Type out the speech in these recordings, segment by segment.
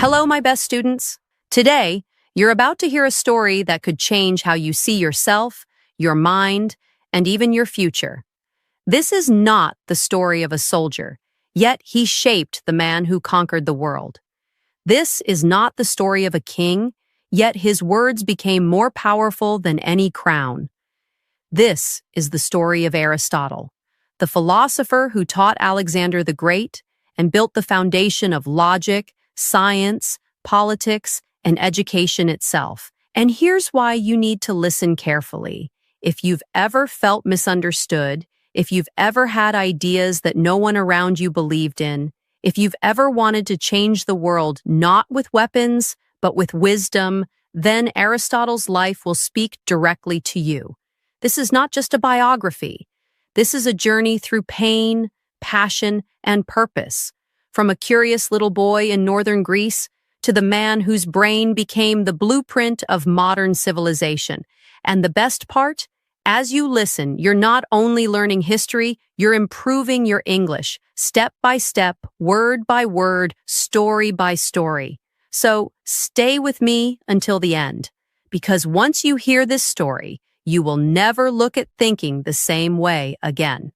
Hello, my best students. Today, you're about to hear a story that could change how you see yourself, your mind, and even your future. This is not the story of a soldier, yet he shaped the man who conquered the world. This is not the story of a king, yet his words became more powerful than any crown. This is the story of Aristotle, the philosopher who taught Alexander the Great and built the foundation of logic, science, politics, and education itself. And here's why you need to listen carefully. If you've ever felt misunderstood, if you've ever had ideas that no one around you believed in, if you've ever wanted to change the world not with weapons, but with wisdom, then Aristotle's life will speak directly to you. This is not just a biography. This is a journey through pain, passion, and purpose. From a curious little boy in northern Greece to the man whose brain became the blueprint of modern civilization. And the best part? As you listen, you're not only learning history, you're improving your English, step by step, word by word, story by story. So stay with me until the end, because once you hear this story, you will never look at thinking the same way again.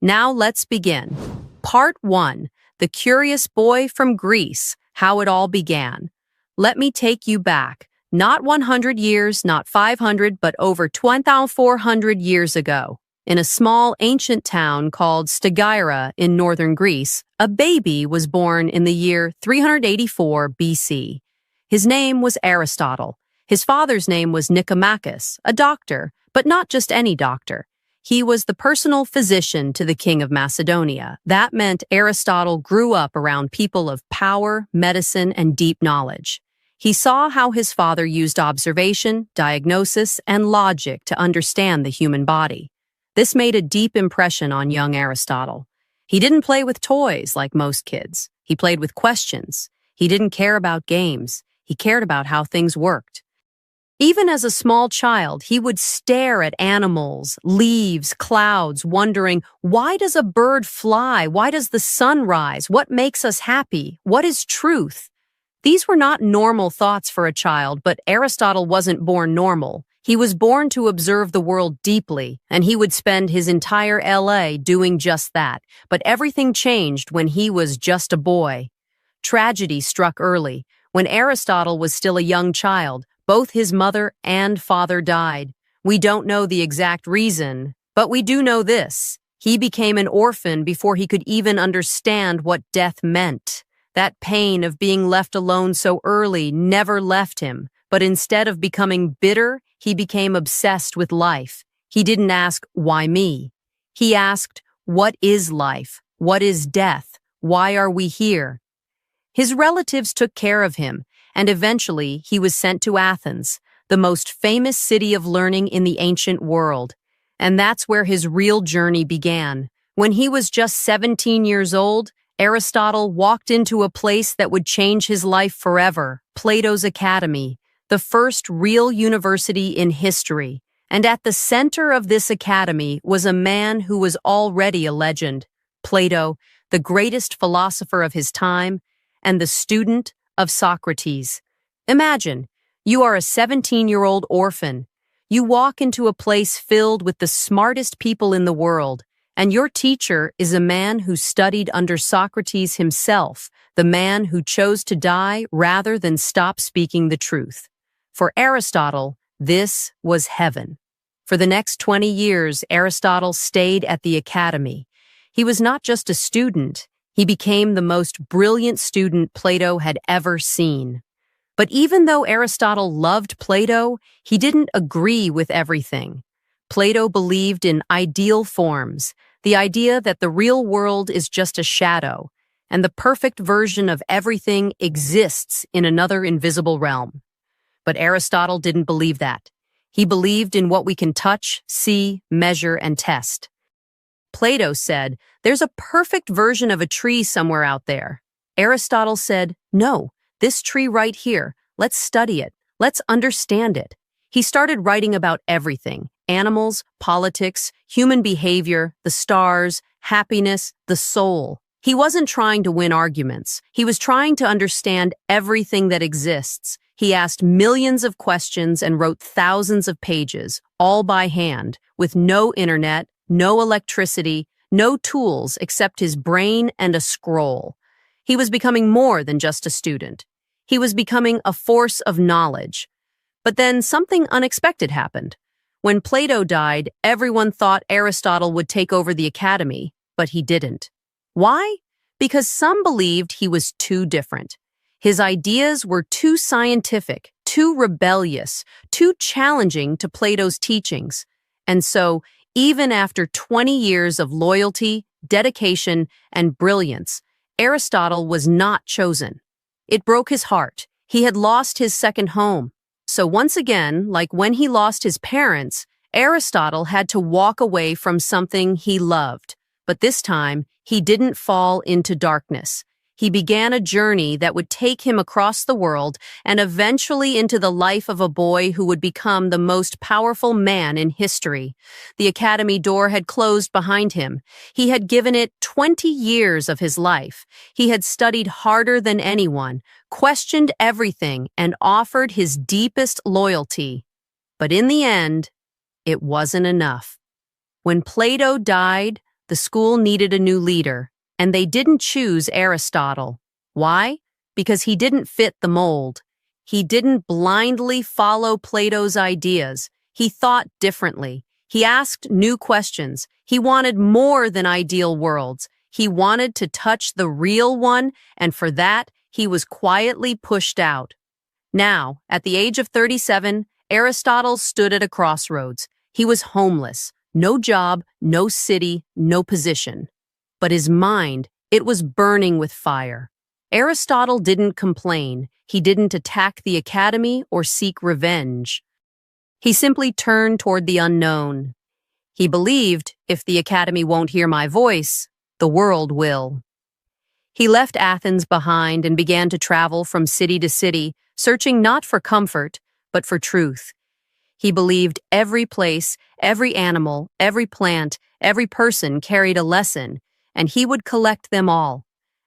Now let's begin. Part 1. The Curious Boy from Greece, How It All Began. Let me take you back, not 100 years, not 500, but over 2,400 years ago. In a small ancient town called Stagira in northern Greece, a baby was born in the year 384 BC. His name was Aristotle. His father's name was Nicomachus, a doctor, but not just any doctor. He was the personal physician to the king of Macedonia. That meant Aristotle grew up around people of power, medicine, and deep knowledge. He saw how his father used observation, diagnosis, and logic to understand the human body. This made a deep impression on young Aristotle. He didn't play with toys like most kids. He played with questions. He didn't care about games. He cared about how things worked. Even as a small child, he would stare at animals, leaves, clouds, wondering, why does a bird fly? Why does the sun rise? What makes us happy? What is truth? These were not normal thoughts for a child, but Aristotle wasn't born normal. He was born to observe the world deeply, and he would spend his entire LA doing just that. But everything changed when he was just a boy. Tragedy struck early. When Aristotle was still a young child, both his mother and father died. We don't know the exact reason, but we do know this. He became an orphan before he could even understand what death meant. That pain of being left alone so early never left him, but instead of becoming bitter, he became obsessed with life. He didn't ask, why me? He asked, what is life? What is death? Why are we here? His relatives took care of him, and eventually he was sent to Athens, the most famous city of learning in the ancient world. And that's where his real journey began. When he was just 17 years old, Aristotle walked into a place that would change his life forever, Plato's Academy, the first real university in history. And at the center of this academy was a man who was already a legend, Plato, the greatest philosopher of his time, and the student of Socrates. Imagine, you are a 17-year-old orphan. You walk into a place filled with the smartest people in the world, and your teacher is a man who studied under Socrates himself, the man who chose to die rather than stop speaking the truth. For Aristotle, this was heaven. For the next 20 years, Aristotle stayed at the academy. He was not just a student. He became the most brilliant student Plato had ever seen. But even though Aristotle loved Plato, he didn't agree with everything. Plato believed in ideal forms, the idea that the real world is just a shadow, and the perfect version of everything exists in another invisible realm. But Aristotle didn't believe that. He believed in what we can touch, see, measure, and test. Plato said, there's a perfect version of a tree somewhere out there. Aristotle said, no, this tree right here, let's study it, let's understand it. He started writing about everything, animals, politics, human behavior, the stars, happiness, the soul. He wasn't trying to win arguments. He was trying to understand everything that exists. He asked millions of questions and wrote thousands of pages, all by hand, with no internet, no electricity, no tools except his brain and a scroll. He was becoming more than just a student. He was becoming a force of knowledge. But then something unexpected happened. When Plato died, everyone thought Aristotle would take over the academy, but he didn't. Why? Because some believed he was too different. His ideas were too scientific, too rebellious, too challenging to Plato's teachings. And so, even after 20 years of loyalty, dedication, and brilliance, Aristotle was not chosen. It broke his heart. He had lost his second home. So once again, like when he lost his parents, Aristotle had to walk away from something he loved. But this time, he didn't fall into darkness. He began a journey that would take him across the world and eventually into the life of a boy who would become the most powerful man in history. The academy door had closed behind him. He had given it 20 years of his life. He had studied harder than anyone, questioned everything, and offered his deepest loyalty. But in the end, it wasn't enough. When Plato died, the school needed a new leader. And they didn't choose Aristotle. Why? Because he didn't fit the mold. He didn't blindly follow Plato's ideas. He thought differently. He asked new questions. He wanted more than ideal worlds. He wanted to touch the real one, and for that, he was quietly pushed out. Now, at the age of 37, Aristotle stood at a crossroads. He was homeless. No job, no city, no position. But his mind, it was burning with fire. Aristotle didn't complain. He didn't attack the academy or seek revenge. He simply turned toward the unknown. He believed, if the academy won't hear my voice, the world will. He left Athens behind and began to travel from city to city, searching not for comfort, but for truth. He believed every place, every animal, every plant, every person carried a lesson, and he would collect them all.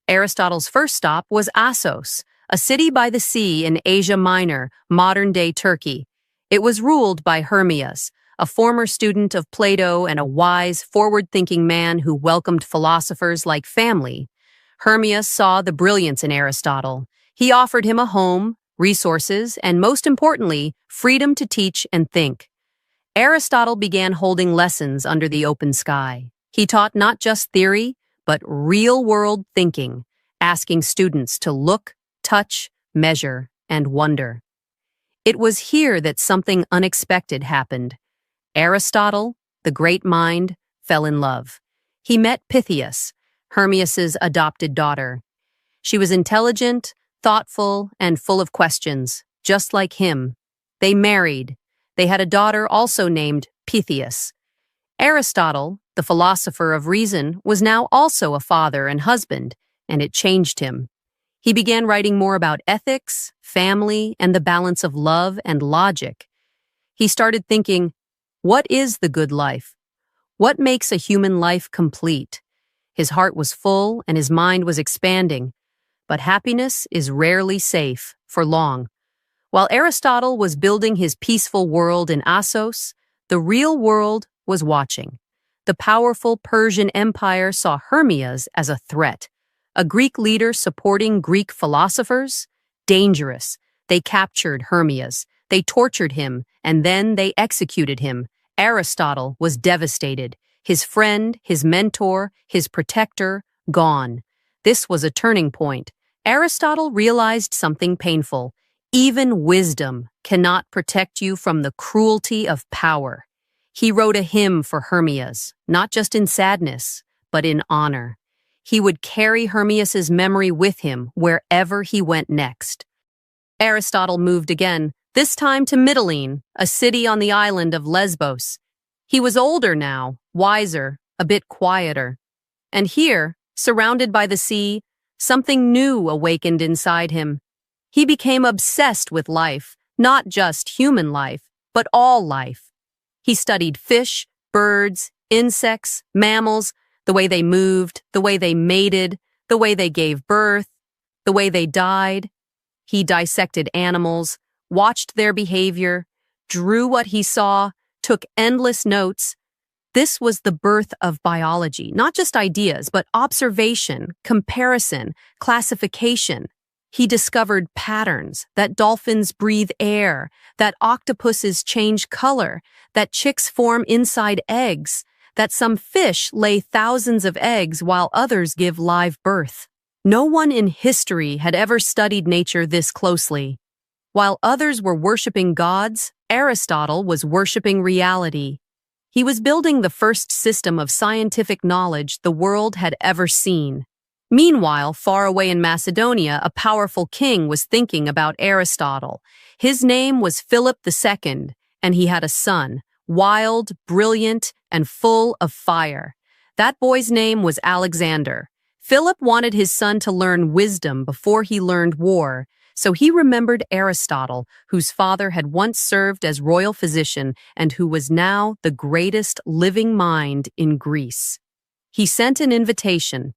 Aristotle's first stop was Assos, a city by the sea in Asia Minor, modern-day Turkey. It was ruled by Hermias, a former student of Plato and a wise, forward-thinking man who welcomed philosophers like family. Hermias saw the brilliance in Aristotle. He offered him a home, resources, and most importantly, freedom to teach and think. Aristotle began holding lessons under the open sky. He taught not just theory, but real-world thinking, asking students to look, touch, measure, and wonder. It was here that something unexpected happened. Aristotle, the great mind, fell in love. He met Pythias, Hermias's adopted daughter. She was intelligent, thoughtful, and full of questions, just like him. They married. They had a daughter also named Pythias. Aristotle, the philosopher of reason, was now also a father and husband, and it changed him. He began writing more about ethics, family, and the balance of love and logic. He started thinking, what is the good life? What makes a human life complete? His heart was full and his mind was expanding, but happiness is rarely safe for long. While Aristotle was building his peaceful world in Assos, the real world was watching. The powerful Persian Empire saw Hermias as a threat. A Greek leader supporting Greek philosophers? Dangerous. They captured Hermias. They tortured him, and then they executed him. Aristotle was devastated. His friend, his mentor, his protector, gone. This was a turning point. Aristotle realized something painful. Even wisdom cannot protect you from the cruelty of power. He wrote a hymn for Hermias, not just in sadness, but in honor. He would carry Hermias's memory with him wherever he went next. Aristotle moved again, this time to Mytilene, a city on the island of Lesbos. He was older now, wiser, a bit quieter. And here, surrounded by the sea, something new awakened inside him. He became obsessed with life, not just human life, but all life. He studied fish, birds, insects, mammals, the way they moved, the way they mated, the way they gave birth, the way they died. He dissected animals, watched their behavior, drew what he saw, took endless notes. This was the birth of biology, not just ideas, but observation, comparison, classification. He discovered patterns, that dolphins breathe air, that octopuses change color, that chicks form inside eggs, that some fish lay thousands of eggs while others give live birth. No one in history had ever studied nature this closely. While others were worshiping gods, Aristotle was worshiping reality. He was building the first system of scientific knowledge the world had ever seen. Meanwhile, far away in Macedonia, a powerful king was thinking about Aristotle. His name was Philip II, and he had a son, wild, brilliant, and full of fire. That boy's name was Alexander. Philip wanted his son to learn wisdom before he learned war, so he remembered Aristotle, whose father had once served as royal physician and who was now the greatest living mind in Greece. He sent an invitation.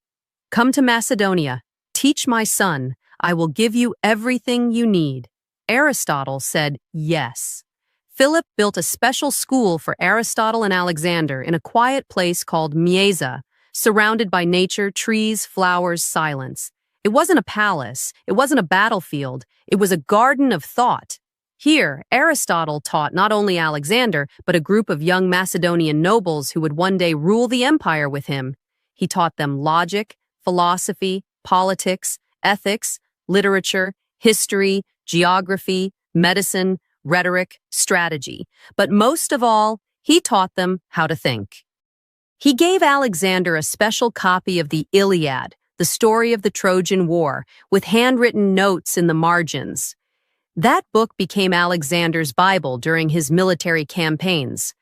"Come to Macedonia, teach my son, I will give you everything you need." Aristotle said yes. Philip built a special school for Aristotle and Alexander in a quiet place called Mieza, surrounded by nature, trees, flowers, silence. It wasn't a palace, it wasn't a battlefield, it was a garden of thought. Here, Aristotle taught not only Alexander, but a group of young Macedonian nobles who would one day rule the empire with him. He taught them logic, philosophy, politics, ethics, literature, history, geography, medicine, rhetoric, strategy. But most of all, he taught them how to think. He gave Alexander a special copy of the Iliad, the story of the Trojan War, with handwritten notes in the margins. That book became Alexander's Bible during his military campaigns.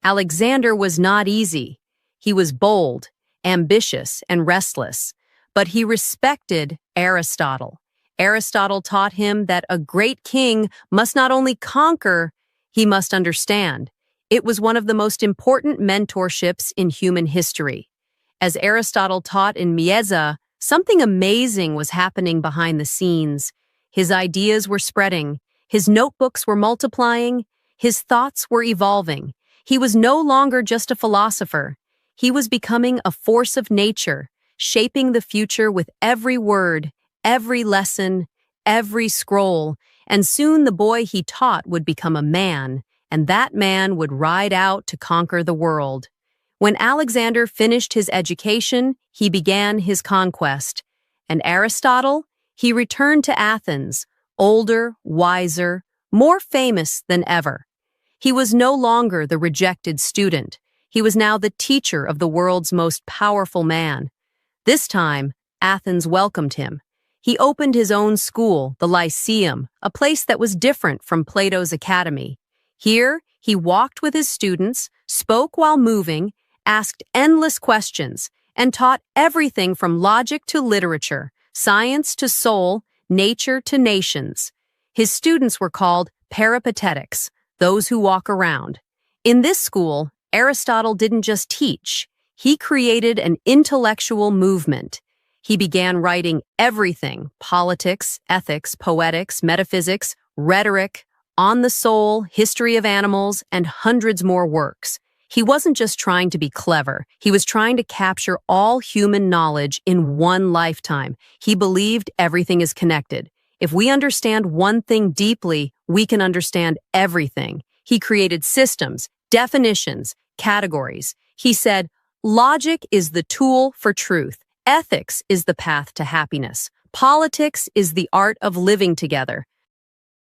Alexander was not easy. He was bold, ambitious, and restless, but he respected Aristotle. Aristotle taught him that a great king must not only conquer, he must understand. It was one of the most important mentorships in human history. As Aristotle taught in Mieza, something amazing was happening behind the scenes. His ideas were spreading, his notebooks were multiplying, his thoughts were evolving. He was no longer just a philosopher. He was becoming a force of nature, shaping the future with every word, every lesson, every scroll, and soon the boy he taught would become a man, and that man would ride out to conquer the world. When Alexander finished his education, he began his conquest. And Aristotle? He returned to Athens, older, wiser, more famous than ever. He was no longer the rejected student. He was now the teacher of the world's most powerful man. This time, Athens welcomed him. He opened his own school, the Lyceum, a place that was different from Plato's academy. Here, he walked with his students, spoke while moving, asked endless questions, and taught everything from logic to literature, science to soul, nature to nations. His students were called peripatetics, those who walk around. In this school, Aristotle didn't just teach, he created an intellectual movement. He began writing everything: politics, ethics, poetics, metaphysics, rhetoric, on the soul, history of animals, and hundreds more works. He wasn't just trying to be clever, he was trying to capture all human knowledge in one lifetime. He believed everything is connected. If we understand one thing deeply, we can understand everything. He created systems, definitions, categories. He said, logic is the tool for truth. Ethics is the path to happiness. Politics is the art of living together.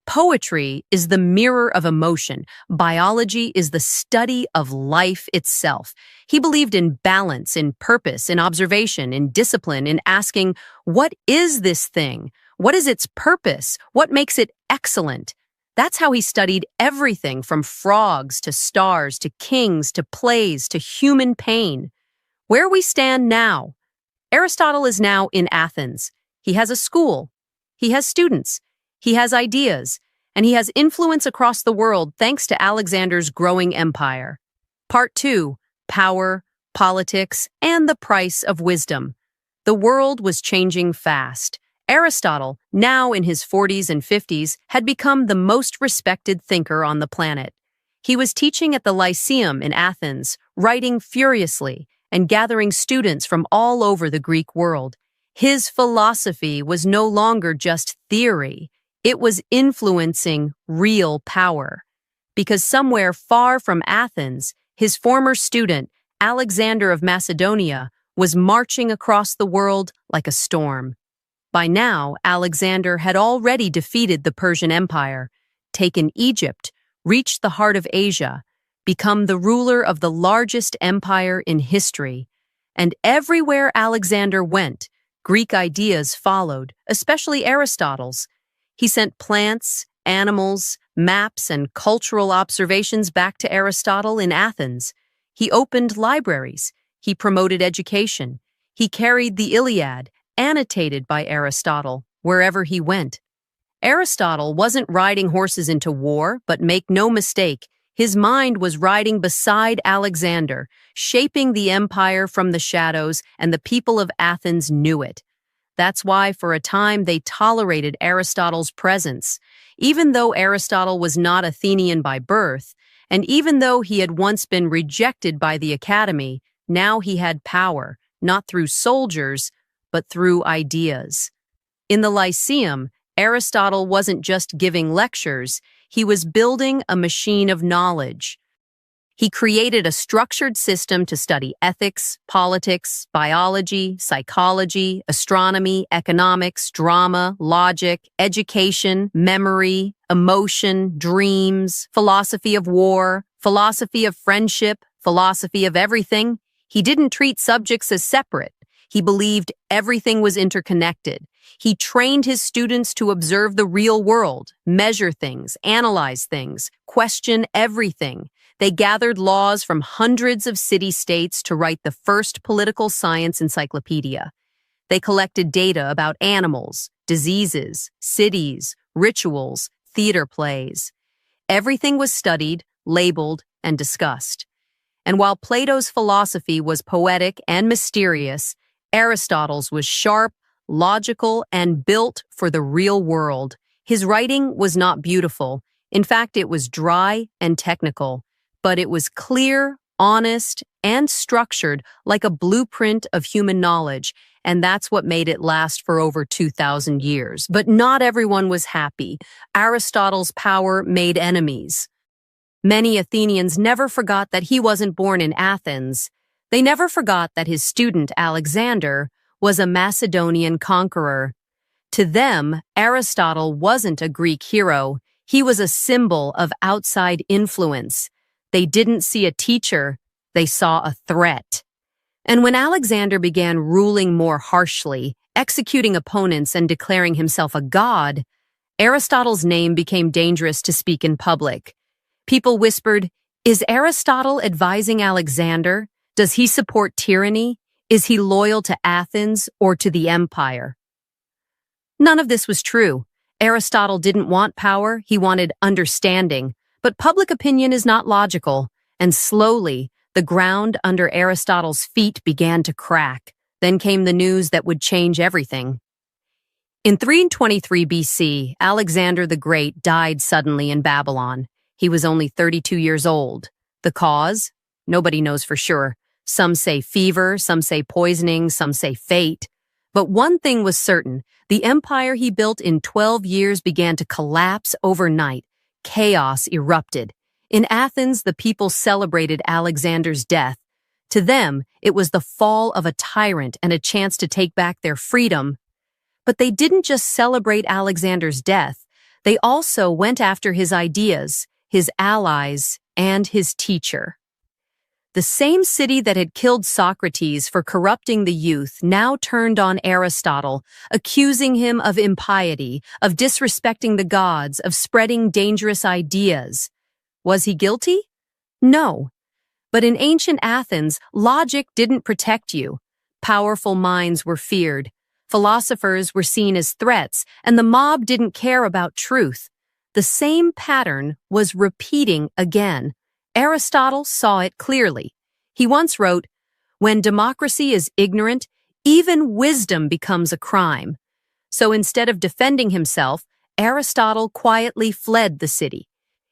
Poetry is the mirror of emotion. Biology is the study of life itself. He believed in balance, in purpose, in observation, in discipline, in asking, what is this thing? What is its purpose? What makes it excellent? That's how he studied everything from frogs to stars to kings to plays to human pain. Where we stand now, Aristotle is now in Athens. He has a school. He has students. He has ideas, and he has influence across the world thanks to Alexander's growing empire. Part 2, Power, politics, and the price of wisdom. The world was changing fast. Aristotle, now in his 40s and 50s, had become the most respected thinker on the planet. He was teaching at the Lyceum in Athens, writing furiously, and gathering students from all over the Greek world. His philosophy was no longer just theory, it was influencing real power. Because somewhere far from Athens, his former student, Alexander of Macedonia, was marching across the world like a storm. By now, Alexander had already defeated the Persian Empire, taken Egypt, reached the heart of Asia, become the ruler of the largest empire in history. And everywhere Alexander went, Greek ideas followed, especially Aristotle's. He sent plants, animals, maps, and cultural observations back to Aristotle in Athens. He opened libraries. He promoted education. He carried the Iliad, annotated by Aristotle, wherever he went. Aristotle wasn't riding horses into war, but make no mistake, his mind was riding beside Alexander, shaping the empire from the shadows, and the people of Athens knew it. That's why, for a time, they tolerated Aristotle's presence. Even though Aristotle was not Athenian by birth, and even though he had once been rejected by the academy, now he had power, not through soldiers, but through ideas. In the Lyceum, Aristotle wasn't just giving lectures, he was building a machine of knowledge. He created a structured system to study ethics, politics, biology, psychology, astronomy, economics, drama, logic, education, memory, emotion, dreams, philosophy of war, philosophy of friendship, philosophy of everything. He didn't treat subjects as separate. He believed everything was interconnected. He trained his students to observe the real world, measure things, analyze things, question everything. They gathered laws from hundreds of city-states to write the first political science encyclopedia. They collected data about animals, diseases, cities, rituals, theater plays. Everything was studied, labeled, and discussed. And while Plato's philosophy was poetic and mysterious, Aristotle's was sharp, logical, and built for the real world. His writing was not beautiful. In fact, it was dry and technical, but it was clear, honest, and structured like a blueprint of human knowledge, and that's what made it last for over 2,000 years. But not everyone was happy. Aristotle's power made enemies. Many Athenians never forgot that he wasn't born in Athens. They never forgot that his student, Alexander, was a Macedonian conqueror. To them, Aristotle wasn't a Greek hero. He was a symbol of outside influence. They didn't see a teacher, they saw a threat. And when Alexander began ruling more harshly, executing opponents and declaring himself a god, Aristotle's name became dangerous to speak in public. People whispered, "Is Aristotle advising Alexander? Does he support tyranny? Is he loyal to Athens or to the empire?" None of this was true. Aristotle didn't want power, he wanted understanding. But public opinion is not logical, and slowly, the ground under Aristotle's feet began to crack. Then came the news that would change everything. In 323 BC, Alexander the Great died suddenly in Babylon. He was only 32 years old. The cause? Nobody knows for sure. Some say fever, some say poisoning, some say fate. But one thing was certain, the empire he built in 12 years began to collapse overnight. Chaos erupted. In Athens, the people celebrated Alexander's death. To them, it was the fall of a tyrant and a chance to take back their freedom. But they didn't just celebrate Alexander's death. They also went after his ideas, his allies, and his teacher. The same city that had killed Socrates for corrupting the youth now turned on Aristotle, accusing him of impiety, of disrespecting the gods, of spreading dangerous ideas. Was he guilty? No. But in ancient Athens, logic didn't protect you. Powerful minds were feared. Philosophers were seen as threats, and the mob didn't care about truth. The same pattern was repeating again. Aristotle saw it clearly. He once wrote, When democracy is ignorant, even wisdom becomes a crime. So instead of defending himself, Aristotle quietly fled the city.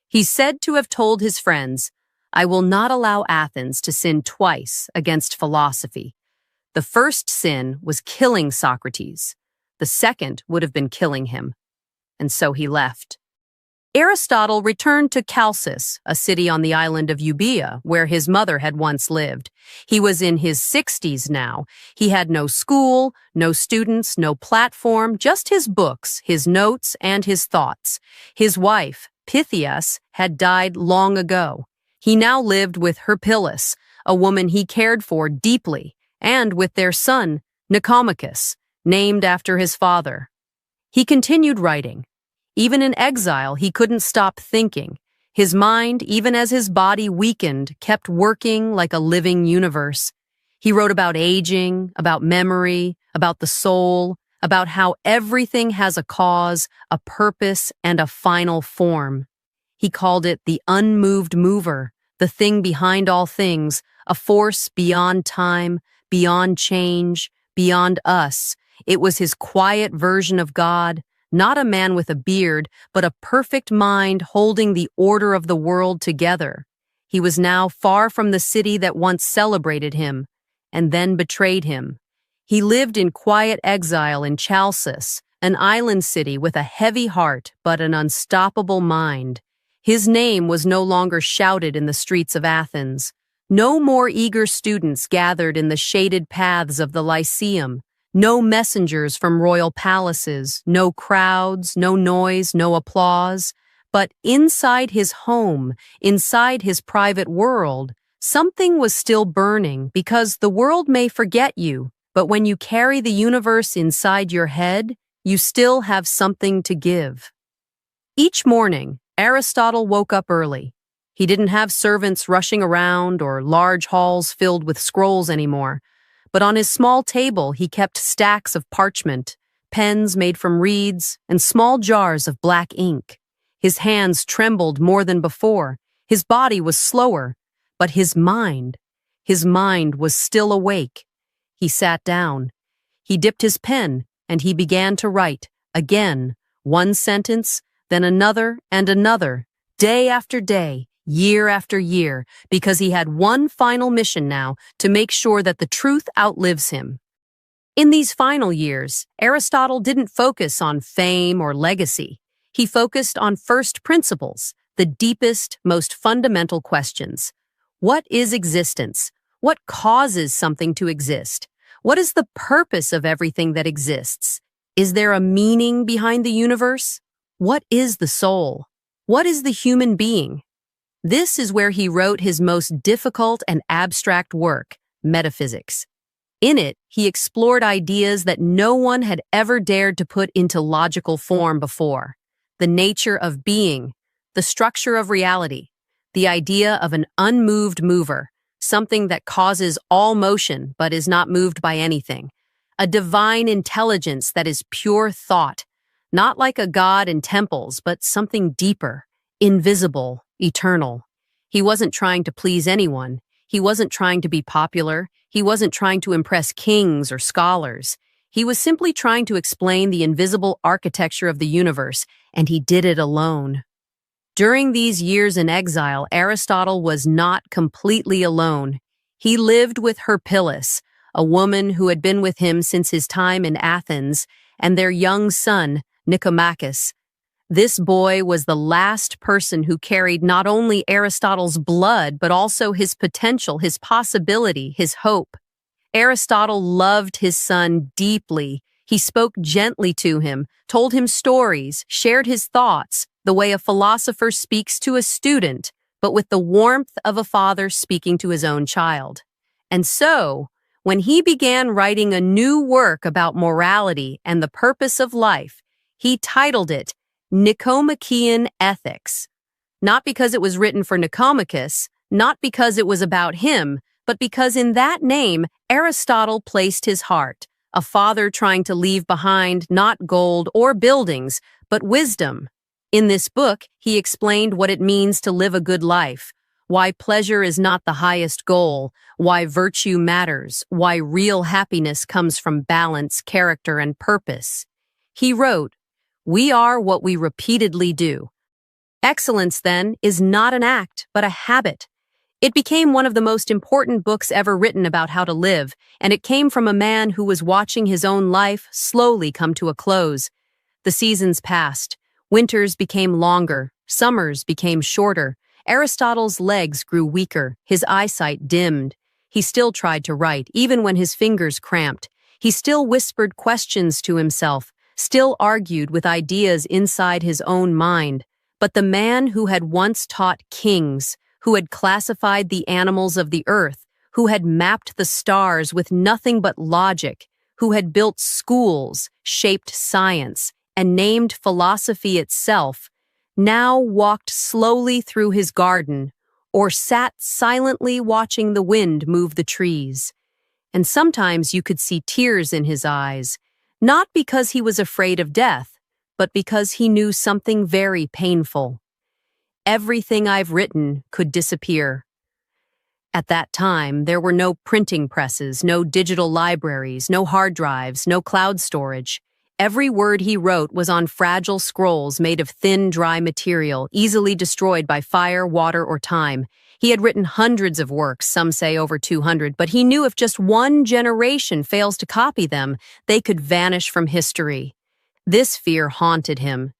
He's said to have told his friends, "I will not allow Athens to sin twice against philosophy." The first sin was killing Socrates. The second would have been killing him. And so he left. Aristotle returned to Chalcis, a city on the island of Euboea, where his mother had once lived. He was in his 60s now. He had no school, no students, no platform, just his books, his notes, and his thoughts. His wife, Pythias, had died long ago. He now lived with Herpyllis, a woman he cared for deeply, and with their son, Nicomachus, named after his father. He continued writing. Even in exile, he couldn't stop thinking. His mind, even as his body weakened, kept working like a living universe. He wrote about aging, about memory, about the soul, about how everything has a cause, a purpose, and a final form. He called it the unmoved mover, the thing behind all things, a force beyond time, beyond change, beyond us. It was his quiet version of God, not a man with a beard, but a perfect mind holding the order of the world together. He was now far from the city that once celebrated him, and then betrayed him. He lived in quiet exile in Chalcis, an island city with a heavy heart but an unstoppable mind. His name was no longer shouted in the streets of Athens. No more eager students gathered in the shaded paths of the Lyceum. No messengers from royal palaces, no crowds, no noise, no applause. But inside his home, inside his private world, something was still burning, because the world may forget you, but when you carry the universe inside your head, you still have something to give. Each morning, Aristotle woke up early. He didn't have servants rushing around or large halls filled with scrolls anymore. But on his small table, he kept stacks of parchment, pens made from reeds, and small jars of black ink. His hands trembled more than before. His body was slower, but his mind was still awake. He sat down. He dipped his pen, and he began to write, again, one sentence, then another and another, day after day, year after year, because he had one final mission now, to make sure that the truth outlives him. In these final years, Aristotle didn't focus on fame or legacy. He focused on first principles, the deepest, most fundamental questions. What is existence? What causes something to exist? What is the purpose of everything that exists? Is there a meaning behind the universe? What is the soul? What is the human being? This is where he wrote his most difficult and abstract work, Metaphysics. In it, he explored ideas that no one had ever dared to put into logical form before. The nature of being, the structure of reality, the idea of an unmoved mover, something that causes all motion but is not moved by anything, a divine intelligence that is pure thought, not like a god in temples, but something deeper, invisible, eternal. He wasn't trying to please anyone. He wasn't trying to be popular. He wasn't trying to impress kings or scholars. He was simply trying to explain the invisible architecture of the universe, and he did it alone. During these years in exile, Aristotle was not completely alone. He lived with Herpyllis, a woman who had been with him since his time in Athens, and their young son, Nicomachus. This boy was the last person who carried not only Aristotle's blood, but also his potential, his possibility, his hope. Aristotle loved his son deeply. He spoke gently to him, told him stories, shared his thoughts, the way a philosopher speaks to a student, but with the warmth of a father speaking to his own child. And so, when he began writing a new work about morality and the purpose of life, he titled it Nicomachean Ethics. Not because it was written for Nicomachus, not because it was about him, but because in that name, Aristotle placed his heart, a father trying to leave behind not gold or buildings, but wisdom. In this book, he explained what it means to live a good life, why pleasure is not the highest goal, why virtue matters, why real happiness comes from balance, character, and purpose. He wrote, "We are what we repeatedly do." Excellence, then, is not an act, but a habit. It became one of the most important books ever written about how to live, and it came from a man who was watching his own life slowly come to a close. The seasons passed. Winters became longer. Summers became shorter. Aristotle's legs grew weaker. His eyesight dimmed. He still tried to write, even when his fingers cramped. He still whispered questions to himself, still argued with ideas inside his own mind. But the man who had once taught kings, who had classified the animals of the earth, who had mapped the stars with nothing but logic, who had built schools, shaped science, and named philosophy itself, now walked slowly through his garden, or sat silently watching the wind move the trees. And sometimes you could see tears in his eyes, not because he was afraid of death, but because he knew something very painful. Everything I've written could disappear. At that time, there were no printing presses, no digital libraries, no hard drives, no cloud storage. Every word he wrote was on fragile scrolls made of thin, dry material, easily destroyed by fire, water, or time. He had written hundreds of works, some say over 200, but he knew if just one generation fails to copy them, they could vanish from history. This fear haunted him.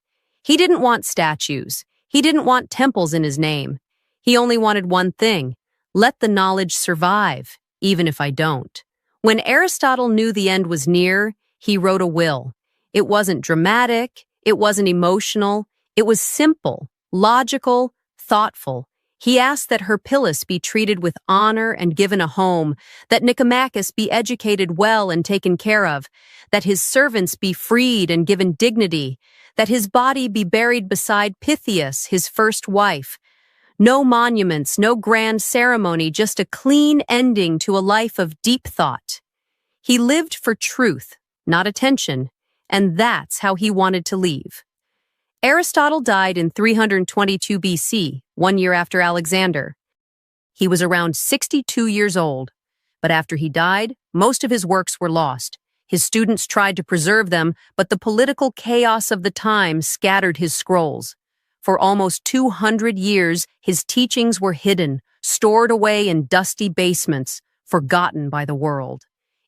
He didn't want statues. He didn't want temples in his name. He only wanted one thing: let the knowledge survive, even if I don't. When Aristotle knew the end was near, he wrote a will. It wasn't dramatic, it wasn't emotional, it was simple, logical, thoughtful. He asked that Herpyllis be treated with honor and given a home, that Nicomachus be educated well and taken care of, that his servants be freed and given dignity, that his body be buried beside Pythias, his first wife. No monuments, no grand ceremony, just a clean ending to a life of deep thought. He lived for truth, not attention, and that's how he wanted to leave. Aristotle died in 322 BC, 1 year after Alexander. He was around 62 years old, but after he died, most of his works were lost. His students tried to preserve them, but the political chaos of the time scattered his scrolls. For almost 200 years, his teachings were hidden, stored away in dusty basements, forgotten by the world.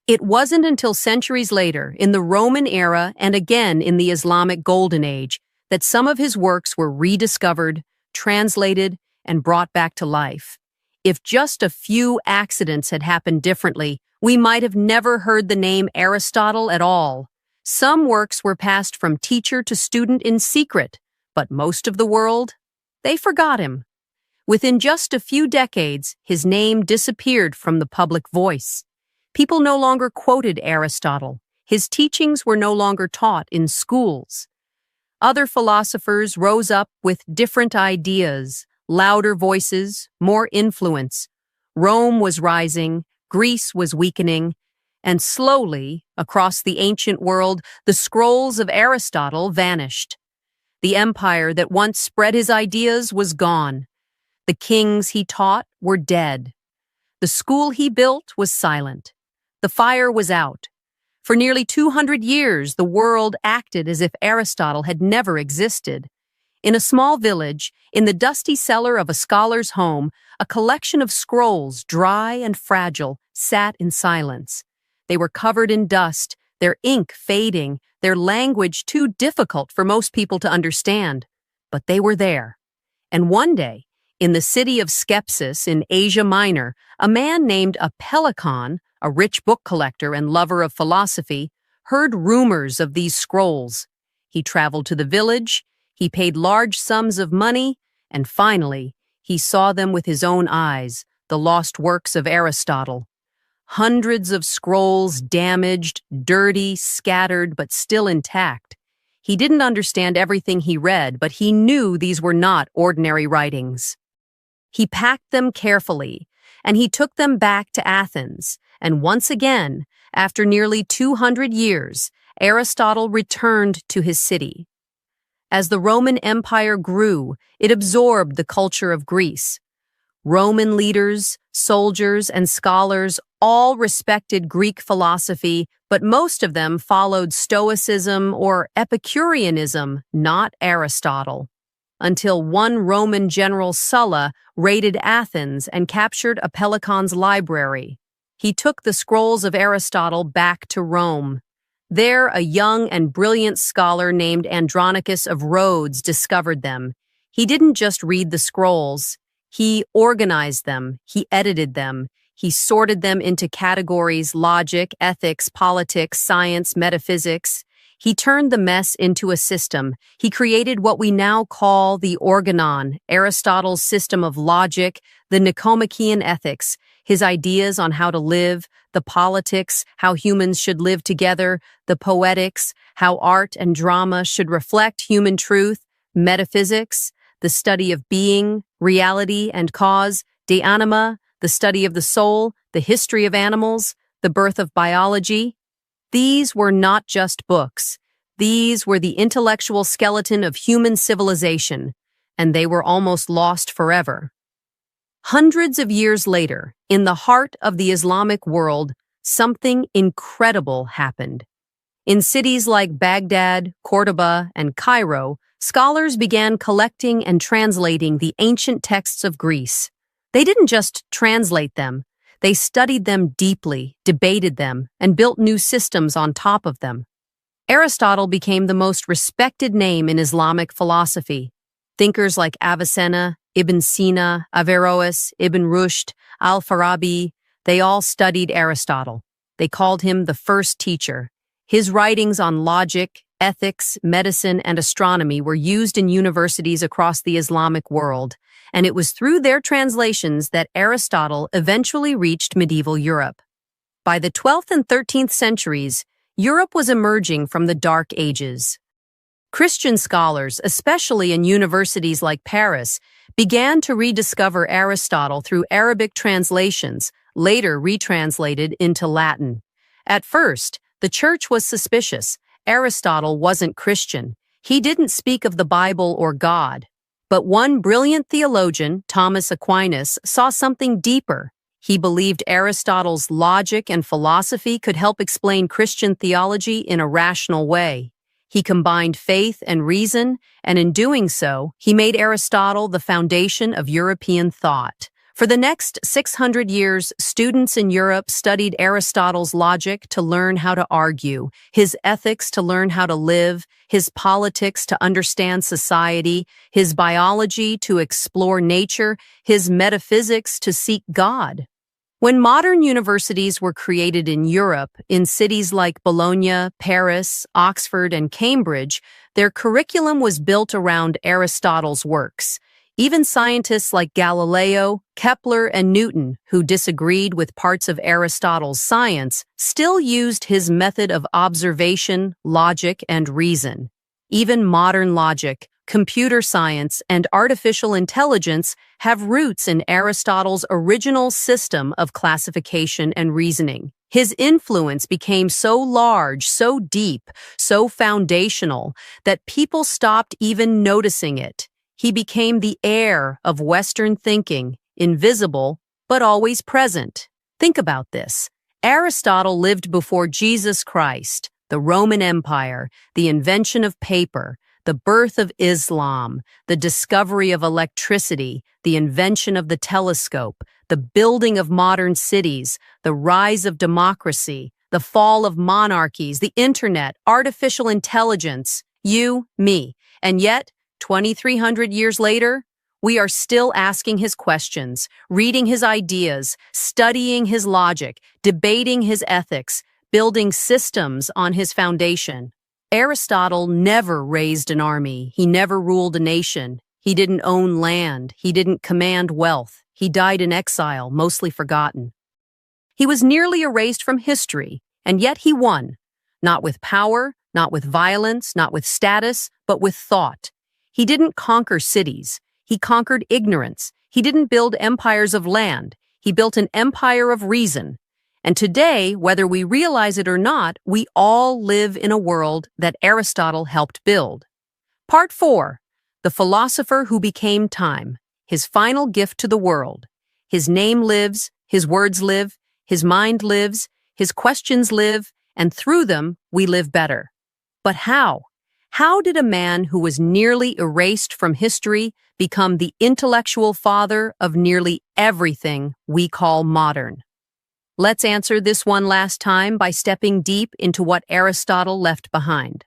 It wasn't until centuries later, in the Roman era and again in the Islamic Golden Age, that some of his works were rediscovered, translated, and brought back to life. If just a few accidents had happened differently, we might have never heard the name Aristotle at all. Some works were passed from teacher to student in secret, but most of the world, they forgot him. Within just a few decades, his name disappeared from the public voice. People no longer quoted Aristotle. His teachings were no longer taught in schools. Other philosophers rose up with different ideas, louder voices, more influence. Rome was rising, Greece was weakening, and slowly, across the ancient world, the scrolls of Aristotle vanished. The empire that once spread his ideas was gone. The kings he taught were dead. The school he built was silent. The fire was out. For nearly 200 years, the world acted as if Aristotle had never existed. In a small village, in the dusty cellar of a scholar's home, a collection of scrolls, dry and fragile, sat in silence. They were covered in dust, their ink fading, their language too difficult for most people to understand. But they were there. And one day, in the city of Skepsis in Asia Minor, a man named Apellicon, a rich book collector and lover of philosophy, heard rumors of these scrolls. He traveled to the village, he paid large sums of money, and finally, he saw them with his own eyes, the lost works of Aristotle. Hundreds of scrolls, damaged, dirty, scattered, but still intact. He didn't understand everything he read, but he knew these were not ordinary writings. He packed them carefully, and he took them back to Athens, and once again, after nearly 200 years, Aristotle returned to his city. As the Roman Empire grew, it absorbed the culture of Greece. Roman leaders, soldiers, and scholars all respected Greek philosophy, but most of them followed Stoicism or Epicureanism, not Aristotle. Until one Roman general, Sulla, raided Athens and captured Apellicon's library. He took the scrolls of Aristotle back to Rome. There, a young and brilliant scholar named Andronicus of Rhodes discovered them. He didn't just read the scrolls. He organized them, he edited them, he sorted them into categories: logic, ethics, politics, science, metaphysics. He turned the mess into a system. He created what we now call the Organon, Aristotle's system of logic, the Nicomachean ethics, his ideas on how to live, the politics, how humans should live together, the poetics, how art and drama should reflect human truth, metaphysics, the study of being, reality, and cause, de anima, the study of the soul, the history of animals, the birth of biology. These were not just books. These were the intellectual skeleton of human civilization, and they were almost lost forever. Hundreds of years later, in the heart of the Islamic world, something incredible happened. In cities like Baghdad, Cordoba, and Cairo, scholars began collecting and translating the ancient texts of Greece. They didn't just translate them, they studied them deeply, debated them, and built new systems on top of them. Aristotle became the most respected name in Islamic philosophy. Thinkers like Avicenna, Ibn Sina, Averroes, Ibn Rushd, Al-Farabi, they all studied Aristotle. They called him the first teacher. His writings on logic, ethics, medicine, and astronomy were used in universities across the Islamic world, and it was through their translations that Aristotle eventually reached medieval Europe. By the 12th and 13th centuries, Europe was emerging from the Dark Ages. Christian scholars, especially in universities like Paris, began to rediscover Aristotle through Arabic translations, later retranslated into Latin. At first, the church was suspicious. Aristotle wasn't Christian. He didn't speak of the Bible or God. But one brilliant theologian, Thomas Aquinas, saw something deeper. He believed Aristotle's logic and philosophy could help explain Christian theology in a rational way. He combined faith and reason, and in doing so, he made Aristotle the foundation of European thought. For the next 600 years, students in Europe studied Aristotle's logic to learn how to argue, his ethics to learn how to live, his politics to understand society, his biology to explore nature, his metaphysics to seek God. When modern universities were created in Europe, in cities like Bologna, Paris, Oxford, and Cambridge, their curriculum was built around Aristotle's works. Even scientists like Galileo, Kepler, and Newton, who disagreed with parts of Aristotle's science, still used his method of observation, logic, and reason. Even modern logic, computer science, and artificial intelligence have roots in Aristotle's original system of classification and reasoning. His influence became so large, so deep, so foundational, that people stopped even noticing it. He became the heir of Western thinking, invisible, but always present. Think about this. Aristotle lived before Jesus Christ, the Roman Empire, the invention of paper, the birth of Islam, the discovery of electricity, the invention of the telescope, the building of modern cities, the rise of democracy, the fall of monarchies, the internet, artificial intelligence, you, me. And yet, 2,300 years later, we are still asking his questions, reading his ideas, studying his logic, debating his ethics, building systems on his foundation. Aristotle never raised an army. He never ruled a nation. He didn't own land. He didn't command wealth. He died in exile, mostly forgotten. He was nearly erased from history, and yet he won. Not with power, not with violence, not with status, but with thought. He didn't conquer cities. He conquered ignorance. He didn't build empires of land. He built an empire of reason. And today, whether we realize it or not, we all live in a world that Aristotle helped build. Part 4. The Philosopher Who Became Time, His Final Gift to the World. His name lives, his words live, his mind lives, his questions live, and through them, we live better. But how? How did a man who was nearly erased from history become the intellectual father of nearly everything we call modern? Let's answer this one last time by stepping deep into what Aristotle left behind.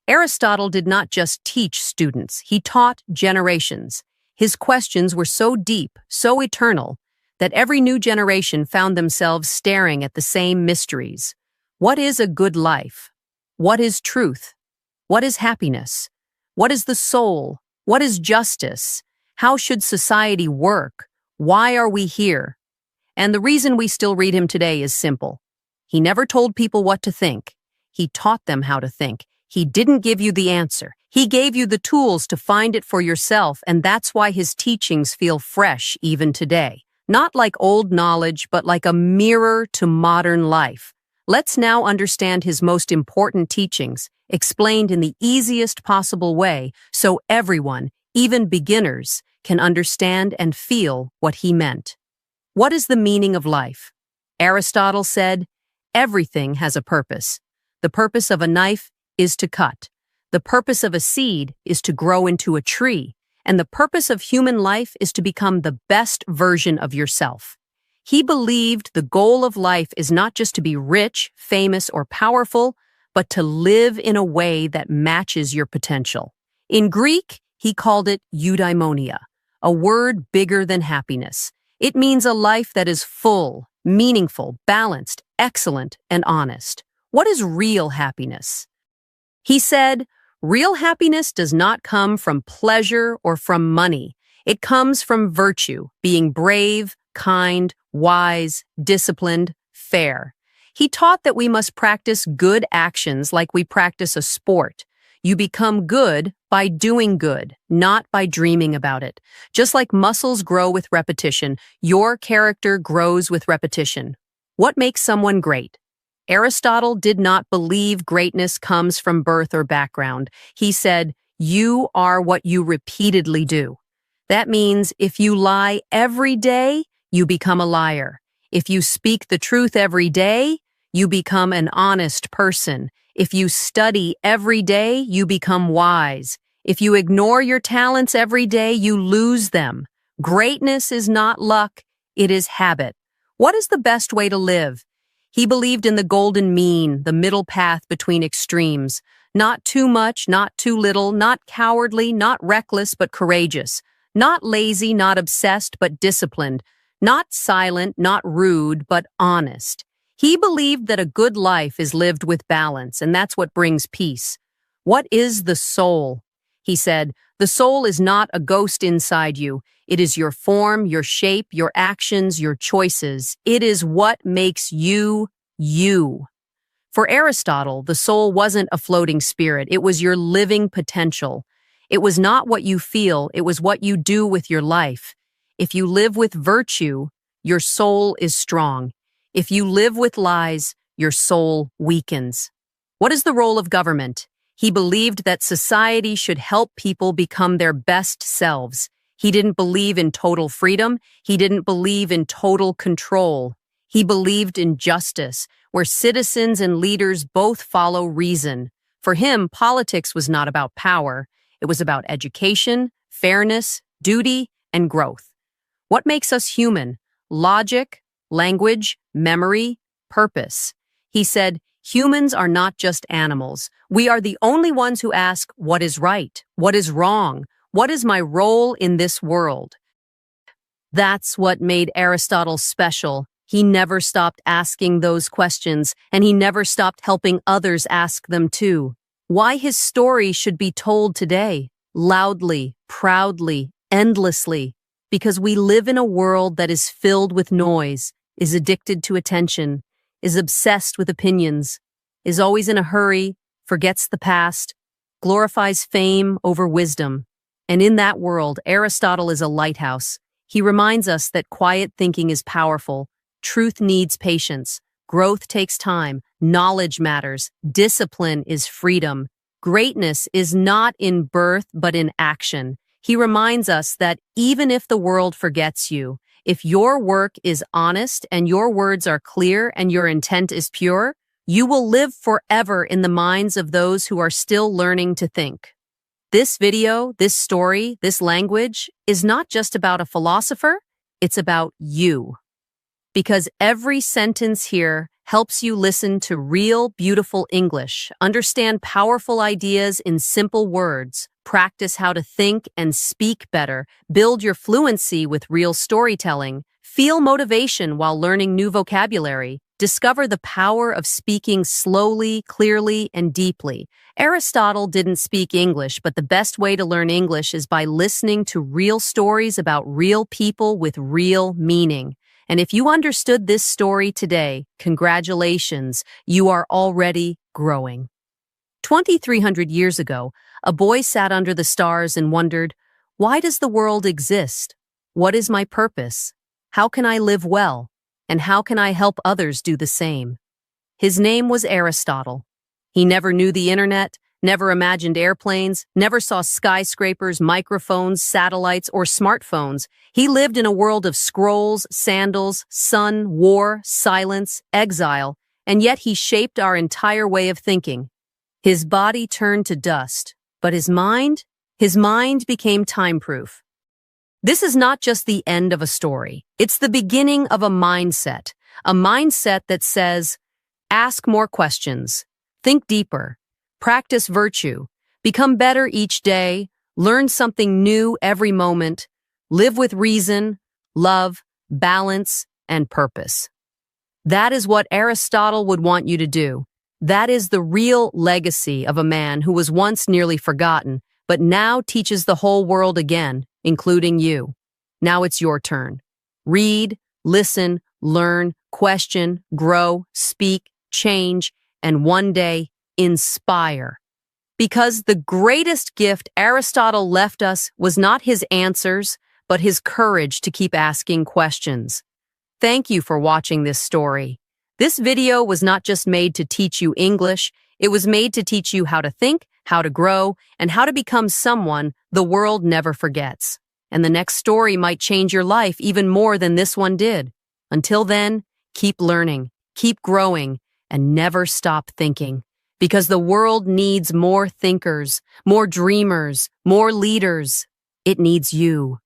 Aristotle did not just teach students, he taught generations. His questions were so deep, so eternal, that every new generation found themselves staring at the same mysteries. What is a good life? What is truth? What is happiness? What is the soul? What is justice? How should society work? Why are we here? And the reason we still read him today is simple. He never told people what to think. He taught them how to think. He didn't give you the answer. He gave you the tools to find it for yourself, and that's why his teachings feel fresh even today. Not like old knowledge, but like a mirror to modern life. Let's now understand his most important teachings, explained in the easiest possible way, so everyone, even beginners, can understand and feel what he meant. What is the meaning of life? Aristotle said, everything has a purpose. The purpose of a knife is to cut. The purpose of a seed is to grow into a tree. And the purpose of human life is to become the best version of yourself. He believed the goal of life is not just to be rich, famous, or powerful, but to live in a way that matches your potential. In Greek, he called it eudaimonia, a word bigger than happiness. It means a life that is full, meaningful, balanced, excellent, and honest. What is real happiness? He said, real happiness does not come from pleasure or from money. It comes from virtue, being brave, kind, wise, disciplined, fair. He taught that we must practice good actions like we practice a sport. You become good by doing good, not by dreaming about it. Just like muscles grow with repetition, your character grows with repetition. What makes someone great? Aristotle did not believe greatness comes from birth or background. He said, you are what you repeatedly do. That means if you lie every day, you become a liar. If you speak the truth every day, you become an honest person. If you study every day, you become wise. If you ignore your talents every day, you lose them. Greatness is not luck, it is habit. What is the best way to live? He believed in the golden mean, the middle path between extremes. Not too much, not too little, not cowardly, not reckless, but courageous. Not lazy, not obsessed, but disciplined. Not silent, not rude, but honest. He believed that a good life is lived with balance, and that's what brings peace. What is the soul? He said, the soul is not a ghost inside you. It is your form, your shape, your actions, your choices. It is what makes you, you. For Aristotle, the soul wasn't a floating spirit. It was your living potential. It was not what you feel. It was what you do with your life. If you live with virtue, your soul is strong. If you live with lies, your soul weakens. What is the role of government? He believed that society should help people become their best selves. He didn't believe in total freedom. He didn't believe in total control. He believed in justice, where citizens and leaders both follow reason. For him, politics was not about power. It was about education, fairness, duty, and growth. What makes us human? Logic, language, memory, purpose. He said, humans are not just animals. We are the only ones who ask, what is right? What is wrong? What is my role in this world? That's what made Aristotle special. He never stopped asking those questions, and he never stopped helping others ask them too. Why his story should be told today, loudly, proudly, endlessly, because we live in a world that is filled with noise, is addicted to attention, is obsessed with opinions, is always in a hurry, forgets the past, glorifies fame over wisdom. And in that world, Aristotle is a lighthouse. He reminds us that quiet thinking is powerful, truth needs patience, growth takes time, knowledge matters, discipline is freedom. Greatness is not in birth but in action. He reminds us that even if the world forgets you, If your work is honest and your words are clear and your intent is pure, you will live forever in the minds of those who are still learning to think. This video, this story, this language is not just about a philosopher, it's about you. Because every sentence here helps you listen to real, beautiful English, understand powerful ideas in simple words, practice how to think and speak better, build your fluency with real storytelling, feel motivation while learning new vocabulary, discover the power of speaking slowly, clearly, and deeply. Aristotle didn't speak English, but the best way to learn English is by listening to real stories about real people with real meaning. And if you understood this story today, congratulations, you are already growing. 2,300 years ago, a boy sat under the stars and wondered, why does the world exist? What is my purpose? How can I live well? And how can I help others do the same? His name was Aristotle. He never knew the internet, never imagined airplanes, never saw skyscrapers, microphones, satellites, or smartphones. He lived in a world of scrolls, sandals, sun, war, silence, exile, and yet he shaped our entire way of thinking. His body turned to dust, but his mind became time-proof. This is not just the end of a story. It's the beginning of a mindset that says, ask more questions, think deeper, practice virtue, become better each day, learn something new every moment, live with reason, love, balance, and purpose. That is what Aristotle would want you to do. That is the real legacy of a man who was once nearly forgotten, but now teaches the whole world again, including you. Now it's your turn. Read, listen, learn, question, grow, speak, change, and one day, inspire. Because the greatest gift Aristotle left us was not his answers, but his courage to keep asking questions. Thank you for watching this story. This video was not just made to teach you English, it was made to teach you how to think, how to grow, and how to become someone the world never forgets. And the next story might change your life even more than this one did. Until then, keep learning, keep growing, and never stop thinking. Because the world needs more thinkers, more dreamers, more leaders. It needs you.